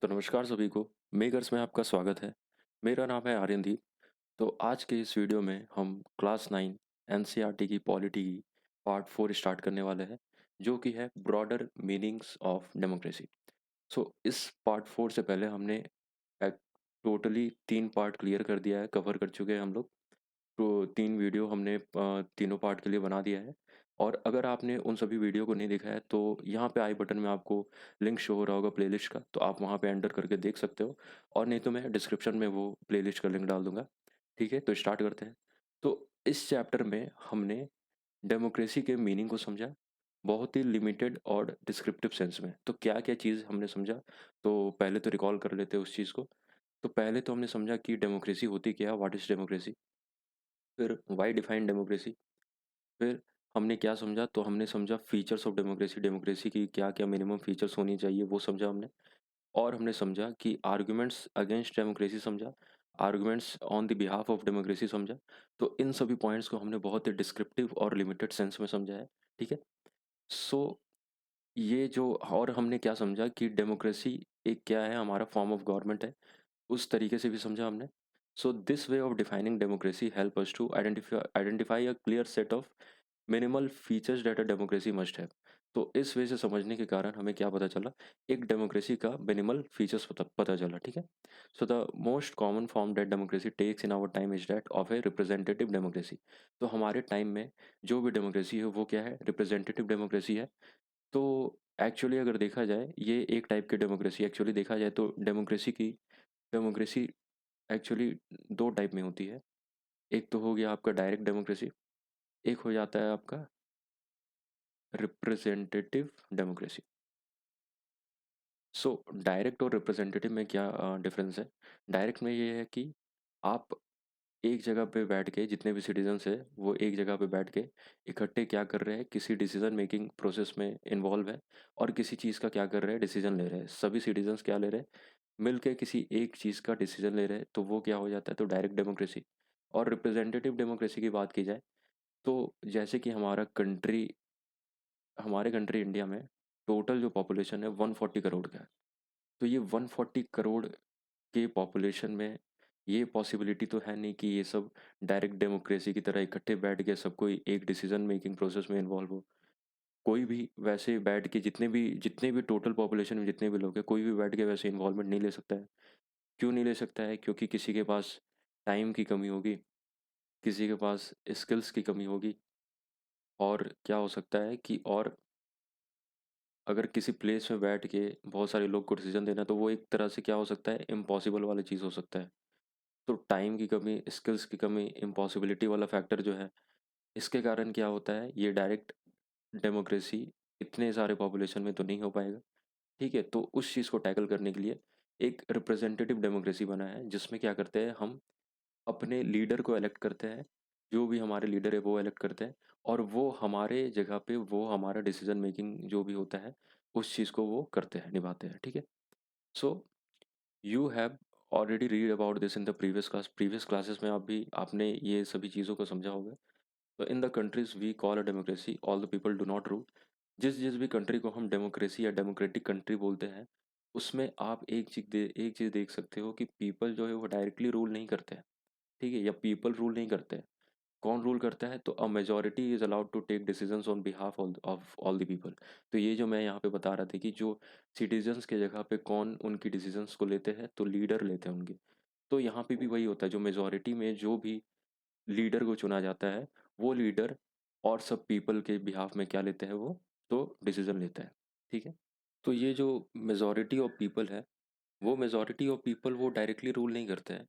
तो नमस्कार सभी को। मेकर्स में आपका स्वागत है। मेरा नाम है आर्यनदीप। तो आज के इस वीडियो में हम क्लास 9 एनसीईआरटी की पॉलिटी की पार्ट 4 स्टार्ट करने वाले हैं, जो कि है ब्रॉडर मीनिंग्स ऑफ डेमोक्रेसी। सो इस पार्ट 4 से पहले हमने टोटली 3 पार्ट क्लियर कर दिया है, कवर कर चुके हैं हम लोग। तो 3 वीडियो हमने तीनों पार्ट के लिए बना दिया है। और अगर आपने उन सभी वीडियो को नहीं देखा है तो यहाँ पे आई बटन में आपको लिंक शो हो रहा होगा प्लेलिस्ट का, तो आप वहाँ पे एंटर करके देख सकते हो। और नहीं तो मैं डिस्क्रिप्शन में वो प्लेलिस्ट का लिंक डाल दूँगा। ठीक है, तो स्टार्ट करते हैं। तो इस चैप्टर में हमने डेमोक्रेसी के मीनिंग को समझा, बहुत ही लिमिटेड और डिस्क्रिप्टिव सेंस में। तो क्या-क्या चीज़ हमने समझा, तो पहले तो रिकॉल कर लेते हैं उस चीज़ को। तो पहले तो हमने समझा कि डेमोक्रेसी होती क्या है, व्हाट इज़ डेमोक्रेसी? फिर व्हाई डिफाइन डेमोक्रेसी? फिर हमने क्या समझा, तो हमने समझा फीचर्स ऑफ डेमोक्रेसी, डेमोक्रेसी की क्या-क्या मिनिमम फीचर्स होनी चाहिए वो समझा हमने। और हमने समझा कि आर्गुमेंट्स अगेंस्ट डेमोक्रेसी समझा, arguments on the behalf of democracy समझा। तो इन सभी पॉइंट्स को हमने बहुत ही डिस्क्रिप्टिव और लिमिटेड सेंस में समझा है। ठीक है? सो ये जो और हमने क्या समझा कि डेमोक्रेसी एक क्या है, हमारा फॉर्म ऑफ गवर्नमेंट है, उस तरीके से भी समझा हमने। So this way of defining democracy help us to identify a clear set of minimal features that a democracy must have. तो इस वे से समझने के कारण हमें क्या पता चला, एक डेमोक्रेसी का मिनिमल फीचर्स पता पता चला। ठीक है? So the most common form that democracy takes in our time is that of a representative democracy. तो हमारे टाइम में जो भी डेमोक्रेसी है वो क्या है, रिप्रेजेंटेटिव डेमोक्रेसी है। तो एक्चुअली अगर देखा जाए, ये एक टाइप की डेमोक्रेसी, एक्चुअली देखा जाए तो डेमोक्रेसी एक्चुअली 2 टाइप में होती है। एक तो हो गया आपका डायरेक्ट डेमोक्रेसी, एक हो जाता है आपका रिप्रेजेंटेटिव डेमोक्रेसी। सो डायरेक्ट और रिप्रेजेंटेटिव में क्या डिफरेंस है? डायरेक्ट में ये है कि आप एक जगह पे बैठ के, जितने भी सिटीजन्स हैं वो एक जगह पे बैठ के इकट्ठे क्या कर रहे हैं, किसी डिसीजन मेकिंग प्रोसेस में इन्वॉल्व है और किसी चीज़ का क्या कर रहे हैं, डिसीजन ले रहे हैं। सभी सिटीजन्स क्या ले रहे हैं, मिल के किसी एक चीज़ का डिसीजन ले रहे हैं, तो वो क्या हो जाता है, तो डायरेक्ट डेमोक्रेसी। और रिप्रेजेंटेटिव डेमोक्रेसी की बात की जाए, तो जैसे कि हमारे कंट्री इंडिया में टोटल जो पॉपुलेशन है 140 करोड़ का है। तो ये 140 करोड़ के पॉपुलेशन में ये पॉसिबिलिटी तो है नहीं कि ये सब डायरेक्ट डेमोक्रेसी की तरह इकट्ठे बैठ के सब कोई एक डिसीजन मेकिंग प्रोसेस में इन्वॉल्व हो। कोई भी वैसे बैठ के, जितने भी टोटल पॉपुलेशन में जितने भी लोग हैं, कोई भी बैठ के वैसे इन्वॉल्वमेंट नहीं ले सकता है। क्यों नहीं ले सकता है? क्योंकि किसी के पास टाइम की कमी होगी, किसी के पास स्किल्स की कमी होगी, और क्या हो सकता है कि और अगर किसी प्लेस में बैठ के बहुत सारे लोग को डिसीजन देना, तो वो एक तरह से क्या हो सकता है, इम्पॉसिबल वाली चीज़ हो सकता है। तो टाइम की कमी, स्किल्स की कमी, इम्पॉसिबिलिटी वाला फैक्टर जो है, इसके कारण क्या होता है, ये डायरेक्ट डेमोक्रेसी इतने सारे पॉपुलेशन में तो नहीं हो पाएगा। ठीक है? तो उस चीज़ को टैकल करने के लिए एक रिप्रेजेंटेटिव डेमोक्रेसी बना है, जिसमें क्या करते हैं, हम अपने लीडर को इलेक्ट करते हैं। जो भी हमारे लीडर है वो इलेक्ट करते हैं, और वो हमारे जगह पे वो हमारा डिसीजन मेकिंग जो भी होता है, उस चीज़ को वो करते हैं, निभाते हैं। ठीक है? So you have already read about this in the previous classes में आपने ये सभी चीज़ों को समझा होगा। तो in the countries we call a democracy all the people do not rule. जिस जिस भी कंट्री को हम डेमोक्रेसी या डेमोक्रेटिक कंट्री बोलते हैं, उसमें आप एक चीज़ देख सकते हो कि पीपल जो है वो डायरेक्टली रूल नहीं करते हैं। ठीक है? या पीपल रूल नहीं करते हैं। कौन रूल करता है? तो a majority is allowed to take decisions on behalf of all the people. तो ये जो मैं यहाँ पे बता रहा था कि जो सिटीजन्स के जगह पे कौन उनकी डिसीजंस को लेते हैं, तो लीडर लेते हैं उनके। तो यहाँ पे भी वही होता है, जो मेजॉरिटी में जो भी लीडर को चुना जाता है, वो लीडर और सब पीपल के बिहाफ में क्या लेते हैं वो, तो डिसीजन लेता है। ठीक है? तो ये जो मेजॉरिटी ऑफ पीपल है, वो मेजॉरिटी ऑफ पीपल वो डायरेक्टली रूल नहीं करते हैं।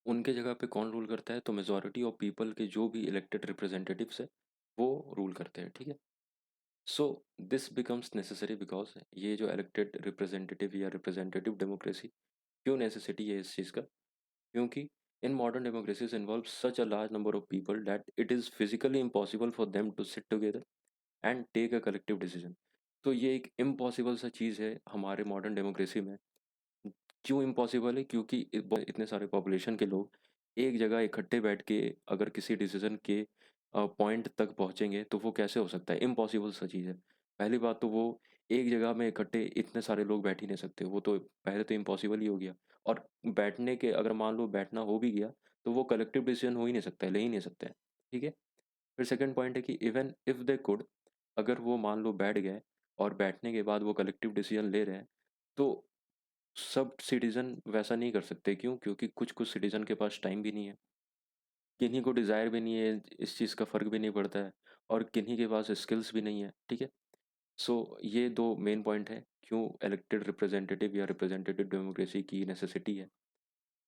उनके जगह पे कौन रूल करता है, तो मेजॉरिटी ऑफ पीपल के जो भी इलेक्टेड रिप्रेजेंटेटिव्स है, वो रूल करते हैं। ठीक है? So this becomes necessary because ये जो इलेक्टेड रिप्रेजेंटेटिव या रिप्रेजेंटेटिव डेमोक्रेसी, क्यों नेसेसिटी है इस चीज़ का? क्योंकि in modern democracies involve such a large number of people that it is physically impossible for them to sit together and take a collective decision. तो ये एक इम्पॉसिबल सा चीज़ है हमारे मॉडर्न डेमोक्रेसी में। क्यों इम्पॉसिबल है? क्योंकि इतने सारे पॉपुलेशन के लोग एक जगह इकट्ठे बैठ के अगर किसी डिसीजन के पॉइंट तक पहुँचेंगे, तो वो कैसे हो सकता है? इम्पॉसिबल सा चीज़ है। पहली बात तो वो एक जगह में इकट्ठे इतने सारे लोग बैठ ही नहीं सकते, वो तो पहले तो इम्पॉसिबल ही हो गया। और बैठने के अगर मान लो बैठना हो भी गया, तो वो कलेक्टिव डिसीजन हो ही नहीं सकता है, ले ही नहीं सकते हैं, ठीक है? फिर सेकंड पॉइंट है कि इवन इफ दे कुड, अगर वो मान लो बैठ गए और बैठने के बाद वो कलेक्टिव डिसीजन ले रहे हैं, तो सब सिटीजन वैसा नहीं कर सकते। क्यों? क्योंकि कुछ कुछ सिटीजन के पास टाइम भी नहीं है, किन्हीं को डिज़ायर भी नहीं है, इस चीज़ का फ़र्क भी नहीं पड़ता है, और किन्हीं के पास स्किल्स भी नहीं है, ठीक है? सो ये दो मेन पॉइंट है क्यों इलेक्टेड रिप्रेजेंटेटिव या रिप्रेजेंटेटिव डेमोक्रेसी की नेसेसिटी है।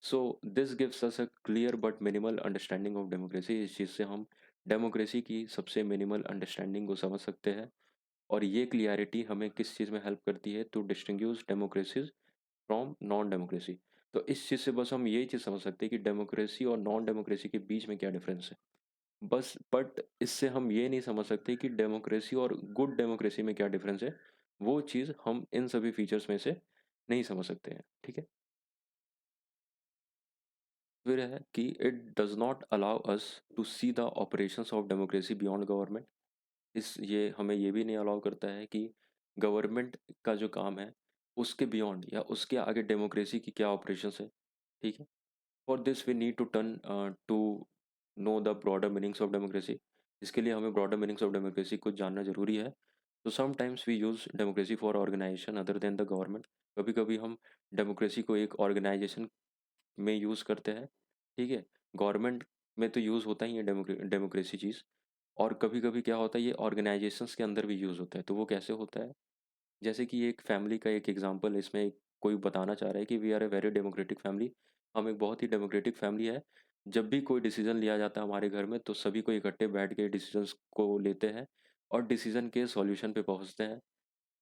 So this gives us a clear but minimal understanding of democracy. इस चीज़ से हम डेमोक्रेसी की सबसे मिनिमल अंडरस्टैंडिंग को समझ सकते हैं, और ये क्लियरिटी हमें किस चीज़ में हेल्प करती है to distinguish democracies from non democracy. तो इस चीज़ से बस हम यही चीज़ समझ सकते हैं कि डेमोक्रेसी और नॉन डेमोक्रेसी के बीच में क्या डिफरेंस है। बस बट इससे हम ये नहीं समझ सकते कि डेमोक्रेसी और गुड डेमोक्रेसी में क्या डिफरेंस है। वो चीज़ हम इन सभी फीचर्स में से नहीं समझ सकते हैं, ठीक है? फिर है कि it does not allow us to see the operations of democracy beyond government. इस ये हमें ये भी नहीं अलाउ करता है कि गवर्नमेंट का जो काम है, उसके बियॉन्ड या उसके आगे डेमोक्रेसी की क्या ऑपरेशंस है, ठीक है? For this we need to turn to know the broader meanings of democracy. इसके लिए हमें ब्रॉडर मीनिंग्स ऑफ डेमोक्रेसी को जानना ज़रूरी है। तो sometimes we use democracy for organisation other than the government. कभी कभी हम डेमोक्रेसी को एक ऑर्गेनाइजेशन में यूज़ करते हैं, ठीक है? गवर्नमेंट में तो यूज़ होता ही है डेमोक्रेसी चीज़, और कभी कभी क्या होता है ये ऑर्गेनाइजेशंस के अंदर भी यूज़ होता है। तो वो कैसे होता है? जैसे कि एक फैमिली का एक एग्जांपल इसमें कोई बताना चाह रहा है कि we are a very democratic family. हम एक बहुत ही डेमोक्रेटिक फैमिली है। जब भी कोई डिसीजन लिया जाता है हमारे घर में, तो सभी को इकट्ठे बैठ के डिसीजंस को लेते हैं और डिसीजन के सॉल्यूशन पे पहुंचते हैं।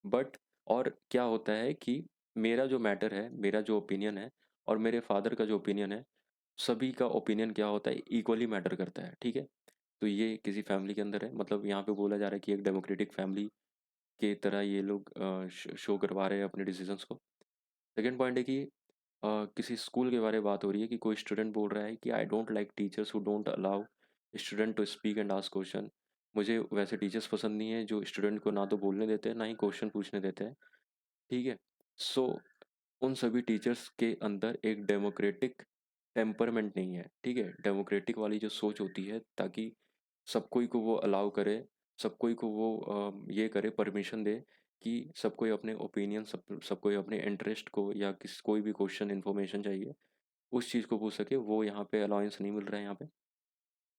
बट और क्या होता है कि मेरा जो मैटर है, मेरा जो ओपिनियन है, और मेरे फादर का जो ओपिनियन है, सभी का ओपिनियन क्या होता है, इक्वली मैटर करता है, ठीक है? तो ये किसी फैमिली के अंदर है, मतलब यहाँ पे बोला जा रहा है कि एक डेमोक्रेटिक फैमिली की तरह ये लोग शो करवा रहे हैं अपने डिसीजंस को। सेकंड पॉइंट है कि किसी स्कूल के बारे में बात हो रही है कि कोई स्टूडेंट बोल रहा है कि I don't like teachers who don't allow student to speak and ask question. मुझे वैसे टीचर्स पसंद नहीं है जो स्टूडेंट को ना तो बोलने देते हैं, ना ही क्वेश्चन पूछने देते हैं, ठीक है? सो उन सभी टीचर्स के अंदर एक डेमोक्रेटिक टेम्परमेंट नहीं है, ठीक है? डेमोक्रेटिक वाली जो सोच होती है, ताकि सब कोई को वो अलाउ करे, सब कोई को वो ये करे, परमिशन दे कि सब कोई अपने ओपिनियन, सब कोई अपने इंटरेस्ट को या कोई भी क्वेश्चन इन्फॉर्मेशन चाहिए, उस चीज़ को पूछ सके, वो यहाँ पे अलाउंस नहीं मिल रहा है यहाँ पे।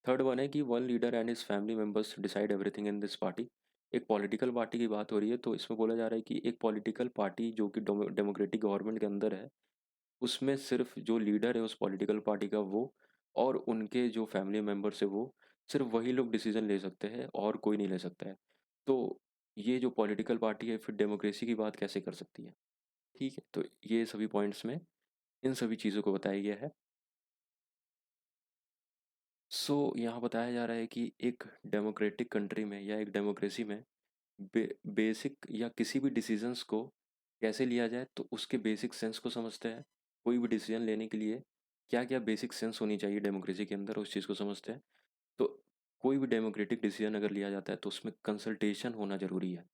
थर्ड वन है कि one leader and his family members decide everything in this party. एक पॉलिटिकल पार्टी की बात हो रही है, तो इसमें बोला जा रहा है कि एक पॉलिटिकल पार्टी जो कि डेमोक्रेटिक गवर्नमेंट के अंदर है, उसमें सिर्फ जो लीडर है उस पॉलिटिकल पार्टी का, वो और उनके जो फैमिली मेंबर्स है, वो सिर्फ वही लोग डिसीजन ले सकते हैं और कोई नहीं ले सकता है। तो ये जो पॉलिटिकल पार्टी है फिर डेमोक्रेसी की बात कैसे कर सकती है, ठीक है? तो ये सभी पॉइंट्स में इन सभी चीज़ों को बताया गया है। यहाँ बताया जा रहा है कि एक डेमोक्रेटिक कंट्री में या एक डेमोक्रेसी में बेसिक या किसी भी डिसीजंस को कैसे लिया जाए, तो उसके बेसिक सेंस को समझते हैं। कोई भी डिसीजन लेने के लिए क्या क्या बेसिक सेंस होनी चाहिए डेमोक्रेसी के अंदर, उस चीज़ को समझते हैं। तो कोई भी डेमोक्रेटिक डिसीजन अगर लिया जाता है तो उसमें कंसल्टेशन होना ज़रूरी है।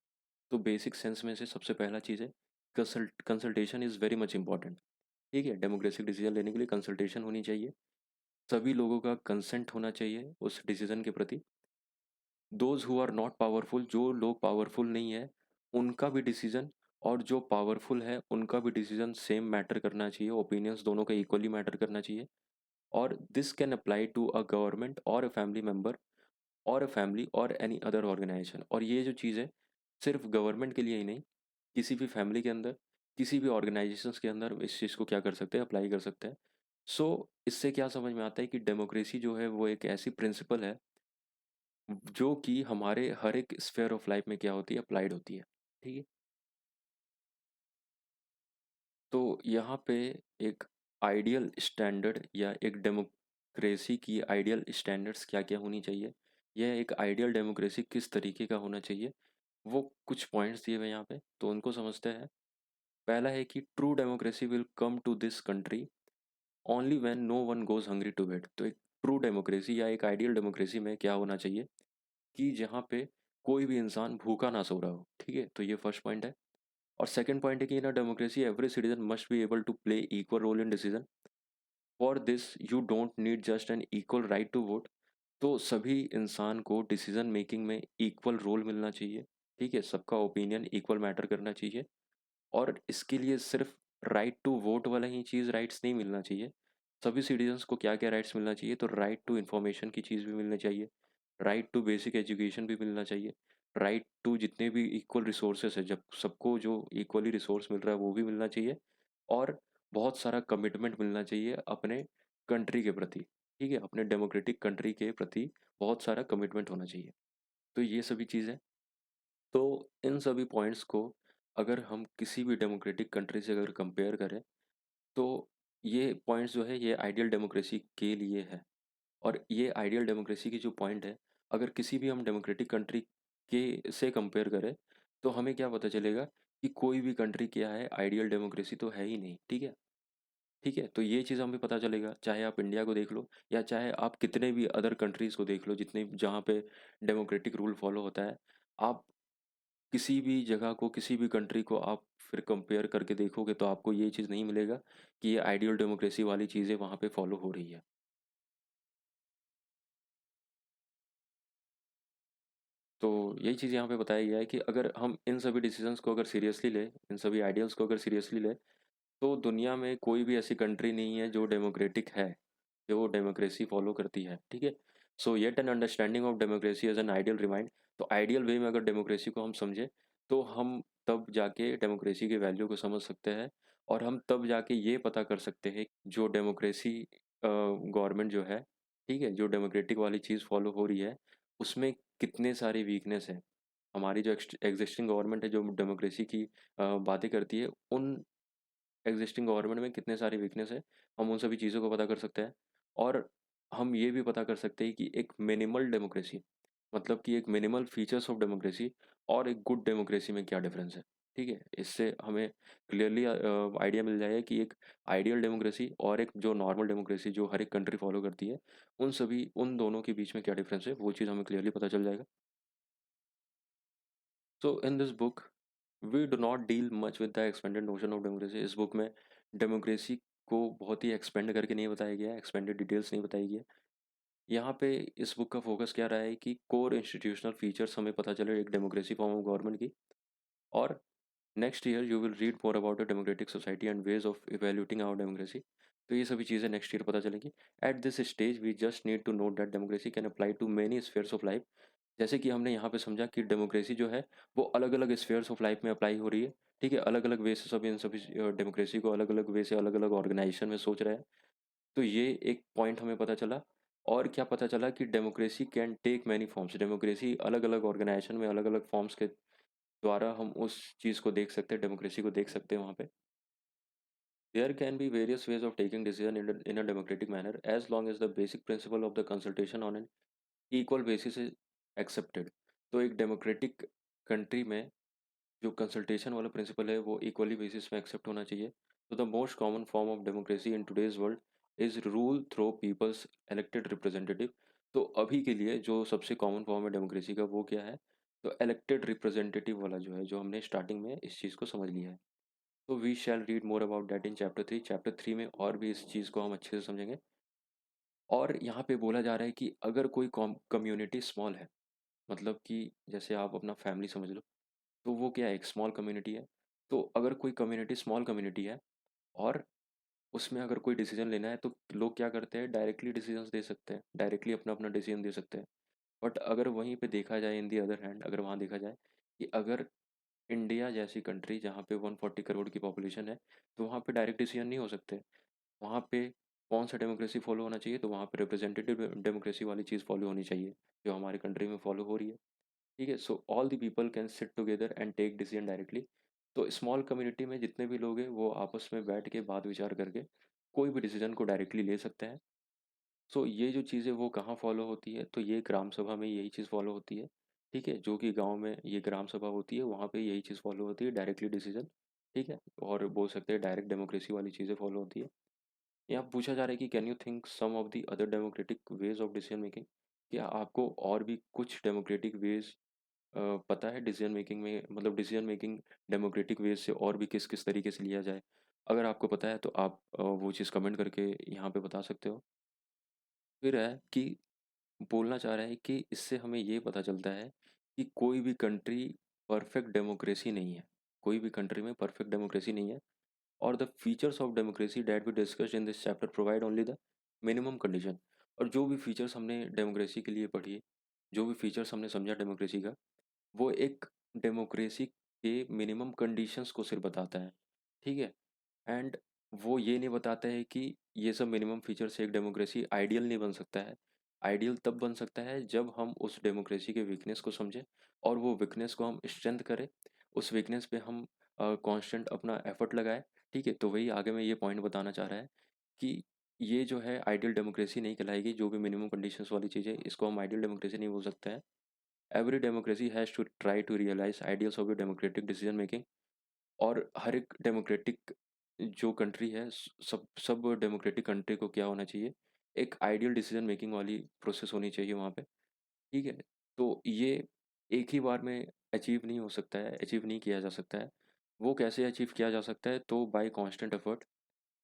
तो बेसिक सेंस में से सबसे पहला चीज़ है consultation is very much important, ठीक है? डेमोक्रेटिक डिसीजन लेने के लिए कंसल्टेशन होनी चाहिए, सभी लोगों का कंसेंट होना चाहिए उस डिसीजन के प्रति। Those who are not powerful, जो लोग पावरफुल नहीं है, उनका भी डिसीजन और जो पावरफुल है उनका भी डिसीजन सेम मैटर करना चाहिए, ओपिनियंस दोनों का इक्वली मैटर करना चाहिए। और this can apply to a government or a family member or a family or any other organisation. और ये जो चीज़ है सिर्फ गवर्नमेंट के लिए ही नहीं, किसी भी फैमिली के अंदर, किसी भी ऑर्गेनाइजेशंस के अंदर इस चीज़ को क्या कर सकते हैं, अप्लाई कर सकते हैं। इससे क्या समझ में आता है कि डेमोक्रेसी जो है वो एक ऐसी प्रिंसिपल है जो कि हमारे हर एक स्फेयर ऑफ लाइफ में क्या होती है, अप्लाइड होती है, ठीक है? तो यहाँ पे एक आइडियल स्टैंडर्ड या एक डेमोक्रेसी की आइडियल स्टैंडर्ड्स क्या-क्या होनी चाहिए, यह एक आइडियल डेमोक्रेसी किस तरीके का होना चाहिए, वो कुछ पॉइंट्स दिए हुए हैं यहाँ पे, तो उनको समझते हैं। पहला है कि true democracy will come to this country only when no one goes hungry to bed. तो एक ट्रू डेमोक्रेसी या एक आइडियल डेमोक्रेसी में क्या होना चाहिए कि जहाँ पे कोई भी इंसान भूखा ना सो रहा हो, ठीक है? तो ये फर्स्ट पॉइंट है। और सेकंड पॉइंट है कि in a democracy every citizen must be able to play equal role in decision. For this you don't need just an equal right to vote. तो सभी इंसान को डिसीजन मेकिंग में equal role मिलना चाहिए, ठीक है? सबका ओपिनियन इक्वल मैटर करना चाहिए। और इसके लिए सिर्फ राइट टू वोट वाला ही चीज़ राइट्स नहीं मिलना चाहिए। सभी सिटीजन्स को क्या क्या राइट्स मिलना चाहिए, तो राइट टू इन्फॉर्मेशन की चीज़ भी मिलनी चाहिए, राइट टू बेसिक एजुकेशन भी मिलना चाहिए, राइट टू जितने भी इक्वल रिसोर्सेज है, जब सबको जो इक्वली रिसोर्स मिल रहा है वो भी मिलना चाहिए। और बहुत सारा कमिटमेंट मिलना चाहिए अपने कंट्री के प्रति, ठीक है? अपने डेमोक्रेटिक कंट्री के प्रति बहुत सारा कमिटमेंट होना चाहिए। तो ये सभी चीज़ें, तो इन सभी पॉइंट्स को अगर हम किसी भी डेमोक्रेटिक कंट्री से अगर कंपेयर करें, तो ये पॉइंट्स जो है ये आइडियल डेमोक्रेसी के लिए है। और ये आइडियल डेमोक्रेसी की जो पॉइंट है, अगर किसी भी हम डेमोक्रेटिक कंट्री के से कंपेयर करें, तो हमें क्या पता चलेगा कि कोई भी कंट्री क्या है, आइडियल डेमोक्रेसी तो है ही नहीं, ठीक है? ठीक है? तो ये चीज़ हमें पता चलेगा, चाहे आप इंडिया को देख लो या चाहे आप कितने भी अदर कंट्रीज़ को देख लो, जितने जहाँ पे डेमोक्रेटिक रूल फॉलो होता है। आप किसी भी जगह को, किसी भी कंट्री को आप फिर कंपेयर करके देखोगे तो आपको ये चीज़ नहीं मिलेगा कि ये आइडियल डेमोक्रेसी वाली चीज़ें वहाँ पे फॉलो हो रही है। तो यही चीज़ यहाँ पे बताया गया है कि अगर हम इन सभी डिसीजंस को अगर सीरियसली लें, इन सभी आइडियल्स को अगर सीरियसली लें, तो दुनिया में कोई भी ऐसी कंट्री नहीं है जो डेमोक्रेटिक है, जो डेमोक्रेसी फॉलो करती है, ठीक है? So yet an understanding of democracy as an ideal remind. तो आइडियल वे में अगर डेमोक्रेसी को हम समझें, तो हम तब जाके डेमोक्रेसी के वैल्यू को समझ सकते हैं। और हम तब जाके ये पता कर सकते हैं जो डेमोक्रेसी गवर्नमेंट जो है, ठीक है? जो डेमोक्रेटिक वाली चीज़ फॉलो हो रही है, उसमें कितने सारे वीकनेस हैं। हमारी जो एग्जिस्टिंग गवर्नमेंट है जो डेमोक्रेसी की बातें करती है, उन एग्जिस्टिंग गवर्नमेंट में कितने सारे वीकनेस है, हम उन सभी चीज़ों को पता कर सकते हैं। और हम ये भी पता कर सकते हैं कि एक मिनिमल डेमोक्रेसी, मतलब कि एक मिनिमल फीचर्स ऑफ डेमोक्रेसी और एक गुड डेमोक्रेसी में क्या डिफरेंस है, ठीक है? इससे हमें क्लियरली आइडिया मिल जाएगा कि एक आइडियल डेमोक्रेसी और एक जो नॉर्मल डेमोक्रेसी जो हर एक कंट्री फॉलो करती है, उन दोनों के बीच में क्या डिफरेंस है, वो चीज़ हमें क्लियरली पता चल जाएगा। So in this book we do not deal much with the expanded notion of democracy. इस बुक में डेमोक्रेसी को बहुत ही एक्सपेंड करके नहीं बताया गया है, एक्सपेंडेड डिटेल्स नहीं बताई गई है। यहाँ पे इस बुक का फोकस क्या रहा है कि कोर इंस्टीट्यूशनल फीचर्स हमें पता चले एक डेमोक्रेसी फॉर्म ऑफ गवर्नमेंट की। और next year you will read more about a democratic society and ways of evaluating our democracy. तो ये सभी चीज़ें नेक्स्ट ईयर पता चलेंगी। At this stage we just need to note that democracy can apply to many spheres of life. जैसे कि हमने यहाँ पे समझा कि डेमोक्रेसी जो है वो अलग अलग स्फेयर्स ऑफ लाइफ में अप्लाई हो रही है, ठीक है? अलग अलग वे से सब इन सभी डेमोक्रेसी को अलग अलग वे से अलग अलग ऑर्गेनाइजेशन में सोच रहे हैं। तो ये एक पॉइंट हमें पता चला। और क्या पता चला कि democracy can take many forms. Democracy अलग अलग ऑर्गेनाइजेशन में अलग अलग फॉर्म्स के द्वारा हम उस चीज़ को देख सकते हैं, डेमोक्रेसी को देख सकते हैं वहाँ पे। There can be various ways of taking decision in a democratic manner as long as the basic principle of the consultation on an equal basis is accepted. तो एक डेमोक्रेटिक कंट्री में जो कंसल्टेशन वाला प्रिंसिपल है वो equally basis में accept होना चाहिए। तो the most common form of democracy in today's world is rule through people's elected representative. तो अभी के लिए जो सबसे कॉमन फॉर्म है डेमोक्रेसी का वो क्या है, तो इलेक्टेड रिप्रेजेंटेटिव वाला जो है, जो हमने स्टार्टिंग में इस चीज़ को समझ लिया है। तो we shall read more about that in chapter 3। Chapter 3 में और भी इस चीज़ को हम अच्छे से समझेंगे। और यहाँ पे बोला जा रहा है कि अगर कोई कम्युनिटी स्मॉल है, मतलब कि जैसे आप अपना फैमिली समझ लो, तो वो क्या है, एक स्मॉल कम्युनिटी है। तो अगर कोई कम्युनिटी स्मॉल कम्युनिटी है और उसमें अगर कोई डिसीजन लेना है, तो लोग क्या करते हैं, डायरेक्टली डिसीजंस दे सकते हैं, डायरेक्टली अपना अपना डिसीजन दे सकते हैं। बट अगर वहीं पे देखा जाए, इन दी अदर हैंड, अगर वहाँ देखा जाए कि अगर इंडिया जैसी कंट्री जहाँ पे 140 करोड़ की पॉपुलेशन है, तो वहाँ पे डायरेक्ट डिसीजन नहीं हो सकते। वहाँ पे कौन सा डेमोक्रेसी फॉलो होना चाहिए, तो वहाँ पे रिप्रेजेंटेटिव डेमोक्रेसी वाली चीज़ फॉलो होनी चाहिए, जो हमारे कंट्री में फॉलो हो रही है, ठीक है? So all the people can sit together and take decision directly. तो स्मॉल कम्युनिटी में जितने भी लोग हैं वो आपस में बैठ के बात विचार करके कोई भी डिसीजन को डायरेक्टली ले सकते हैं। सो ये जो चीज़ है वो कहाँ फॉलो होती है, तो ये ग्राम सभा में यही चीज़ फॉलो होती है, ठीक है? जो कि गांव में ये ग्राम सभा होती है, वहाँ पे यही चीज़ फॉलो होती है, डायरेक्टली डिसीजन, ठीक है? और बोल सकते हैं डायरेक्ट डेमोक्रेसी वाली चीज़ें फॉलो होती है। यहाँ पूछा जा रहा है कि can you think some of the other democratic ways of decision making. क्या आपको और भी कुछ डेमोक्रेटिक वेज पता है डिसीजन मेकिंग में, मतलब डिसीजन मेकिंग डेमोक्रेटिक वे से और भी किस किस तरीके से लिया जाए? अगर आपको पता है तो आप वो चीज़ कमेंट करके यहाँ पे बता सकते हो। फिर है कि बोलना चाह रहा है कि इससे हमें ये पता चलता है कि कोई भी कंट्री परफेक्ट डेमोक्रेसी नहीं है। कोई भी कंट्री में परफेक्ट डेमोक्रेसी नहीं है, और the features of democracy that we discussed in this chapter provide only the minimum condition. और जो भी फीचर्स हमने डेमोक्रेसी के लिए पढ़ी, जो भी फीचर्स हमने समझा डेमोक्रेसी का, वो एक डेमोक्रेसी के मिनिमम कंडीशंस को सिर्फ बताता है, ठीक है? एंड वो ये नहीं बताता है कि ये सब मिनिमम फीचर से एक डेमोक्रेसी आइडियल नहीं बन सकता है। आइडियल तब बन सकता है जब हम उस डेमोक्रेसी के वीकनेस को समझें और वो वीकनेस को हम स्ट्रेंथ करें, उस वीकनेस पे हम कांस्टेंट अपना एफर्ट लगाएं, ठीक है? तो वही आगे मैं ये पॉइंट बताना चाह रहा है कि ये जो है आइडियल डेमोक्रेसी नहीं कहलाएगी, जो भी मिनिमम कंडीशंस वाली चीज़ है इसको हम आइडियल डेमोक्रेसी नहीं बोल सकते हैं। Every democracy has to try to realise ideals of the democratic decision making. और हर एक डेमोक्रेटिक जो कंट्री है, सब सब डेमोक्रेटिक कंट्री को क्या होना चाहिए, एक आइडियल डिसीजन मेकिंग वाली प्रोसेस होनी चाहिए वहाँ पे, ठीक है? तो ये एक ही बार में अचीव नहीं हो सकता है, अचीव नहीं किया जा सकता है। वो कैसे अचीव किया जा सकता है? तो by constant effort.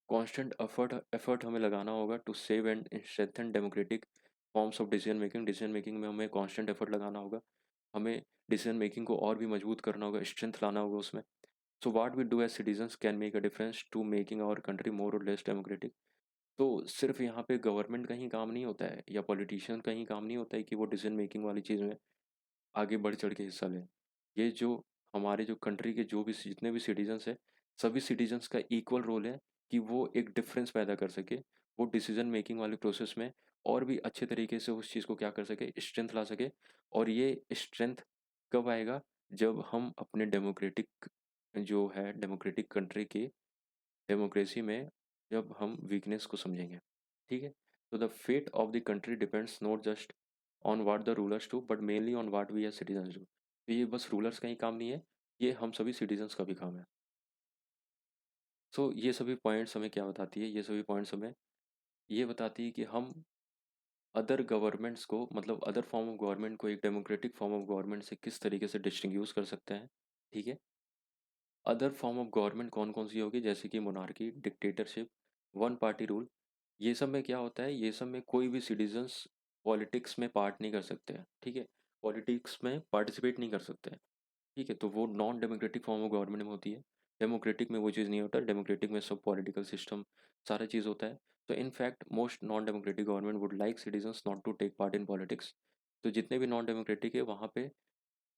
Constant effort effort हमें लगाना होगा to save and strengthen democratic forms of decision making. Decision making में हमें कांस्टेंट एफर्ट लगाना होगा। हमें डिसीजन मेकिंग को और भी मजबूत करना होगा, स्ट्रेंथ लाना होगा उसमें। So what we do as citizens can make a difference to making our country more or less democratic. तो सिर्फ यहाँ पे गवर्नमेंट का ही काम नहीं होता है या पॉलिटिशियन का ही काम नहीं होता है कि वो डिसीजन मेकिंग वाली चीज़ में आगे बढ़ चढ़ के हिस्सा लें। ये जो हमारे जो कंट्री के जो भी जितने भी सिटीजन्स हैं, सभी सिटीजन्स का इक्वल रोल है कि वो एक डिफरेंस पैदा कर सके, वो डिसीजन मेकिंग वाले प्रोसेस में और भी अच्छे तरीके से उस चीज़ को क्या कर सके, स्ट्रेंथ ला सके। और ये स्ट्रेंथ कब आएगा? जब हम अपने डेमोक्रेटिक जो है डेमोक्रेटिक कंट्री की डेमोक्रेसी में जब हम वीकनेस को समझेंगे, ठीक है? तो the fate of the country depends not just on what the rulers do but mainly on what we as citizens do. तो ये बस रूलर्स का ही काम नहीं है, ये हम सभी सिटीजन्स का भी काम है। सो ये सभी पॉइंट्स हमें क्या बताती है? ये सभी पॉइंट्स हमें ये बताती है कि हम अदर गवर्नमेंट्स को, मतलब अदर फॉर्म ऑफ गवर्नमेंट को एक डेमोक्रेटिक फॉर्म ऑफ गवर्नमेंट से किस तरीके से डिस्टिंग्विश कर सकते हैं, ठीक है? अदर फॉर्म ऑफ गवर्नमेंट कौन-कौन सी होगी? जैसे कि monarchy, dictatorship, one party rule. ये सब में क्या होता है? ये सब में कोई भी सिटीज़न्स पॉलिटिक्स में पार्ट नहीं कर सकते हैं, ठीक है? पॉलिटिक्स में पार्टिसिपेट नहीं कर सकते हैं, ठीक है? तो वो non democratic form of government में होती है। डेमोक्रेटिक में वो चीज़ नहीं होता, डेमोक्रेटिक में सब पॉलिटिकल सिस्टम सारा चीज़ होता है। तो in fact most non democratic government would like citizens not to take part in politics. तो जितने भी नॉन डेमोक्रेटिक है वहाँ पे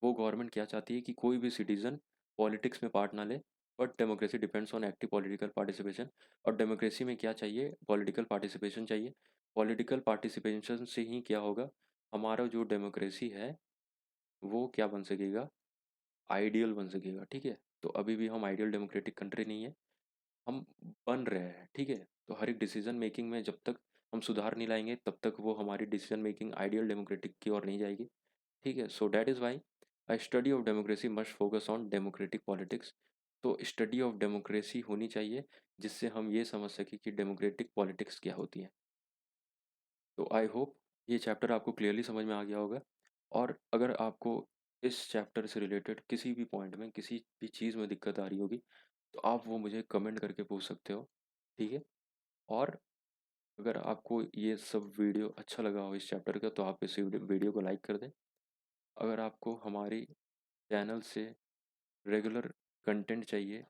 वो गवर्नमेंट क्या चाहती है कि कोई भी सिटीजन पॉलिटिक्स में पार्ट ना ले, but democracy depends on active political participation. और डेमोक्रेसी में क्या चाहिए? पॉलिटिकल पार्टिसिपेशन चाहिए। पॉलिटिकल पार्टिसिपेशन से ही क्या होगा? हमारा जो डेमोक्रेसी है वो क्या बन सकेगा? आइडियल बन सकेगा, ठीक है? तो अभी भी हम आइडियल डेमोक्रेटिक कंट्री नहीं है, हम बन रहे हैं, ठीक है? तो हर एक डिसीजन मेकिंग में जब तक हम सुधार नहीं लाएंगे तब तक वो हमारी डिसीजन मेकिंग आइडियल डेमोक्रेटिक की ओर नहीं जाएगी, ठीक है? So that is why a study of democracy must focus on democratic politics. तो स्टडी ऑफ डेमोक्रेसी होनी चाहिए जिससे हम ये समझ सकें कि डेमोक्रेटिक पॉलिटिक्स क्या होती है। तो आई होप ये चैप्टर आपको क्लियरली समझ में आ गया होगा। और अगर आपको इस चैप्टर से रिलेटेड किसी भी पॉइंट में किसी भी चीज़ में दिक्कत आ रही होगी तो आप वो मुझे कमेंट करके पूछ सकते हो, ठीक है? और अगर आपको ये सब वीडियो अच्छा लगा हो इस चैप्टर का तो आप इस वीडियो को लाइक कर दें। अगर आपको हमारी चैनल से रेगुलर कंटेंट चाहिए,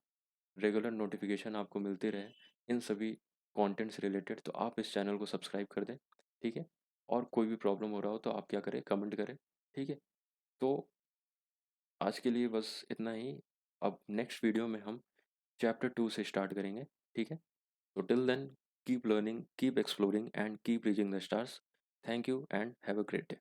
रेगुलर नोटिफिकेशन आपको मिलते रहे इन सभी कंटेंट से रिलेटेड, तो आप इस चैनल को सब्सक्राइब कर दें, ठीक है? और कोई भी प्रॉब्लम हो रहा हो तो आप क्या करें, कमेंट करें, ठीक है? तो आज के लिए बस इतना ही। अब नेक्स्ट वीडियो में हम चैप्टर 2 से स्टार्ट करेंगे, ठीक है? तो till then keep learning, keep exploring and keep reaching the stars. Thank you and have a great day.